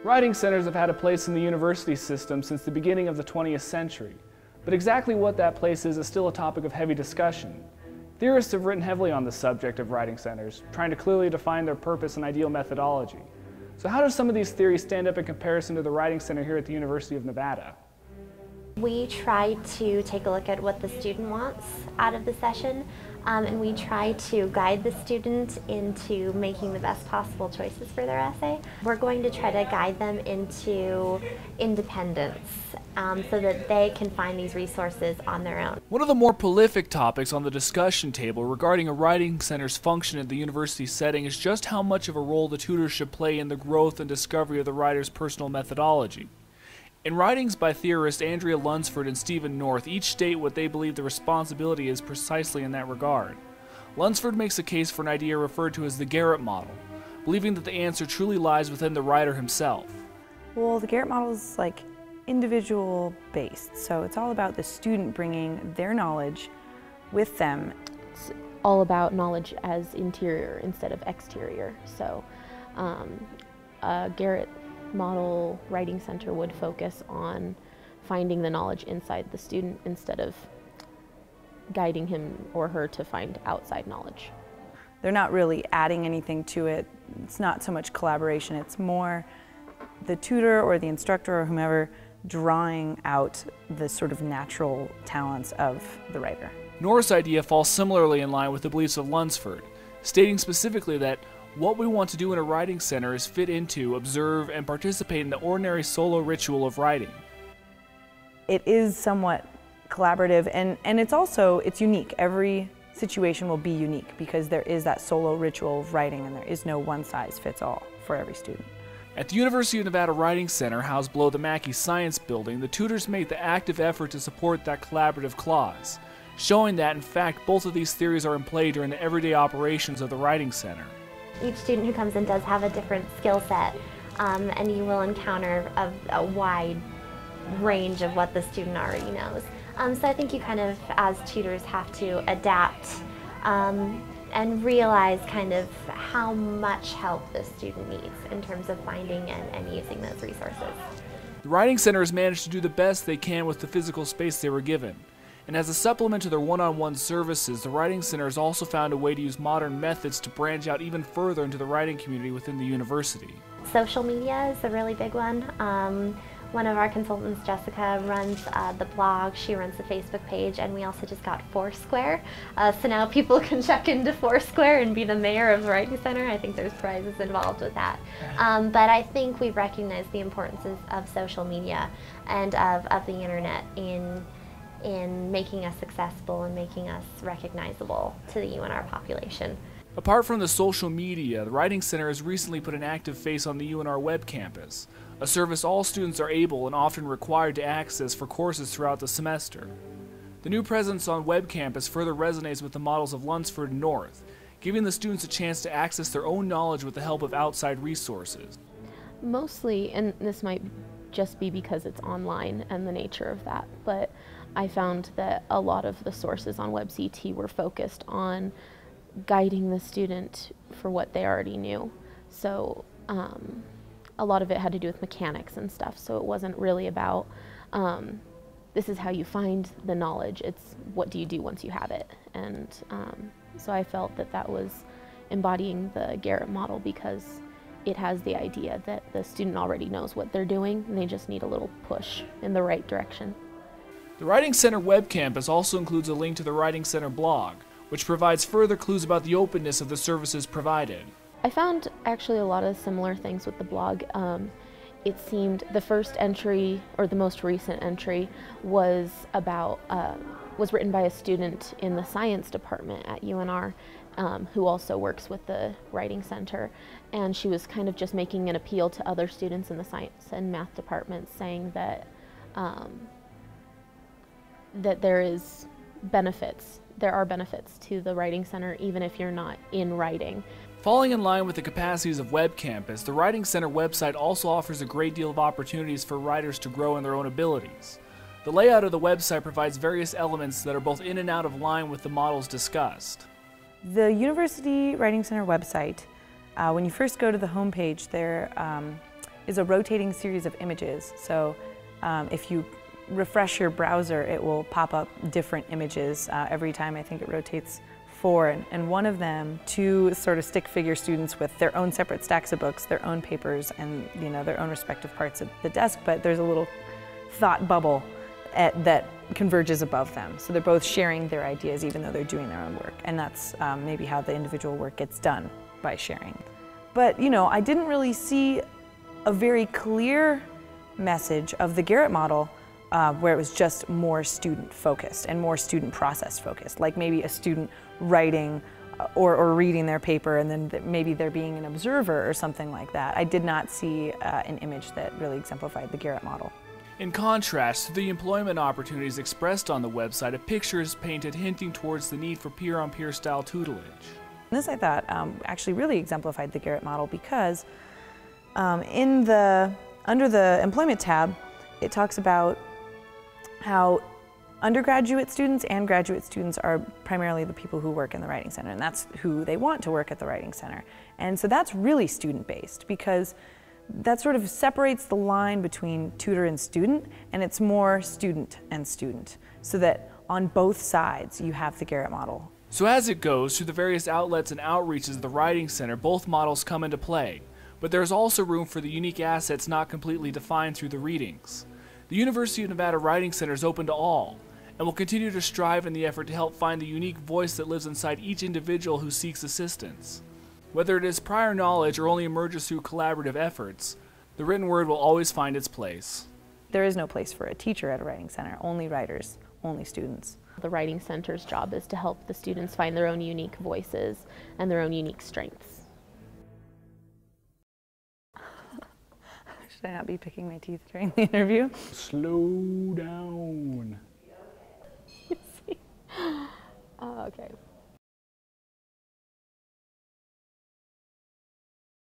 Writing centers have had a place in the university system since the beginning of the 20th century, but exactly what that place is still a topic of heavy discussion. Theorists have written heavily on the subject of writing centers, trying to clearly define their purpose and ideal methodology. So how do some of these theories stand up in comparison to the Writing Center here at the University of Nevada? We try to take a look at what the student wants out of the session, and we try to guide the student into making the best possible choices for their essay. We're going to try to guide them into independence so that they can find these resources on their own. One of the more prolific topics on the discussion table regarding a writing center's function in the university setting is just how much of a role the tutor should play in the growth and discovery of the writer's personal methodology. In writings by theorists Andrea Lunsford and Stephen North, each state what they believe the responsibility is precisely in that regard. Lunsford makes a case for an idea referred to as the Garrett model, believing that the answer truly lies within the writer himself. Well, the Garrett model is like individual based, so it's all about the student bringing their knowledge with them. It's all about knowledge as interior instead of exterior. So Garrett model writing center would focus on finding the knowledge inside the student instead of guiding him or her to find outside knowledge. They're not really adding anything to it. It's not so much collaboration, it's more the tutor or the instructor or whomever drawing out the sort of natural talents of the writer. North's idea falls similarly in line with the beliefs of Lunsford, stating specifically that what we want to do in a writing center is fit into, observe, and participate in the ordinary solo ritual of writing. It is somewhat collaborative, and it's unique. Every situation will be unique because there is that solo ritual of writing, and there is no one size fits all for every student. At the University of Nevada Writing Center, housed below the Mackey Science Building, the tutors make the active effort to support that collaborative clause, showing that, in fact, both of these theories are in play during the everyday operations of the Writing Center. Each student who comes in does have a different skill set, and you will encounter a wide range of what the student already knows. So I think you kind of, as tutors, have to adapt and realize kind of how much help the student needs in terms of finding and using those resources. The Writing Center has managed to do the best they can with the physical space they were given. And as a supplement to their one-on-one services, the Writing Center has also found a way to use modern methods to branch out even further into the writing community within the university. Social media is a really big one. One of our consultants, Jessica, runs the blog, she runs the Facebook page, and we also just got Foursquare. So now people can check into Foursquare and be the mayor of the Writing Center. I think there's prizes involved with that. But I think we recognize the importance of social media and of the internet in making us accessible and making us recognizable to the UNR population. Apart from the social media, the Writing Center has recently put an active face on the UNR web campus, a service all students are able and often required to access for courses throughout the semester. The new presence on web campus further resonates with the models of Lunsford and North, giving the students a chance to access their own knowledge with the help of outside resources. Mostly, and this might just be because it's online and the nature of that, but I found that a lot of the sources on WebCT were focused on guiding the student for what they already knew. So a lot of it had to do with mechanics and stuff, so it wasn't really about this is how you find the knowledge, it's what do you do once you have it. And so I felt that that was embodying the Garrett model because it has the idea that the student already knows what they're doing and they just need a little push in the right direction. The Writing Center web campus also includes a link to the Writing Center blog, which provides further clues about the openness of the services provided. I found actually a lot of similar things with the blog. It seemed the first entry, or the most recent entry, was written by a student in the science department at UNR, who also works with the Writing Center, and she was kind of just making an appeal to other students in the science and math departments, saying that that there are benefits to the Writing Center even if you're not in writing. Falling in line with the capacities of Web Campus, the Writing Center website also offers a great deal of opportunities for writers to grow in their own abilities. The layout of the website provides various elements that are both in and out of line with the models discussed. The University Writing Center website, when you first go to the homepage, there is a rotating series of images. So if you refresh your browser, it will pop up different images every time. I think it rotates 4, and one of them, 2 sort of stick figure students with their own separate stacks of books, their own papers, and their own respective parts of the desk, but there's a little thought bubble that converges above them. So they're both sharing their ideas even though they're doing their own work, and that's maybe how the individual work gets done, by sharing. But I didn't really see a very clear message of the Garrett model where it was just more student focused and more student process focused, like maybe a student writing or reading their paper and then maybe they're being an observer or something like that. I did not see an image that really exemplified the Garrett model. In contrast to the employment opportunities expressed on the website, a picture is painted hinting towards the need for peer-on-peer style tutelage. This, I thought, actually really exemplified the Garrett model because under the employment tab, it talks about how undergraduate students and graduate students are primarily the people who work in the Writing Center, and that's who they want to work at the Writing Center. And so that's really student-based because that sort of separates the line between tutor and student, and it's more student and student, so that on both sides you have the Garrett model. So as it goes through the various outlets and outreaches of the Writing Center, both models come into play, but there's also room for the unique assets not completely defined through the readings. The University of Nevada Writing Center is open to all, and will continue to strive in the effort to help find the unique voice that lives inside each individual who seeks assistance. Whether it is prior knowledge or only emerges through collaborative efforts, the written word will always find its place. There is no place for a teacher at a Writing Center, only writers, only students. The Writing Center's job is to help the students find their own unique voices and their own unique strengths. Should I not be picking my teeth during the interview? Slow down. Okay.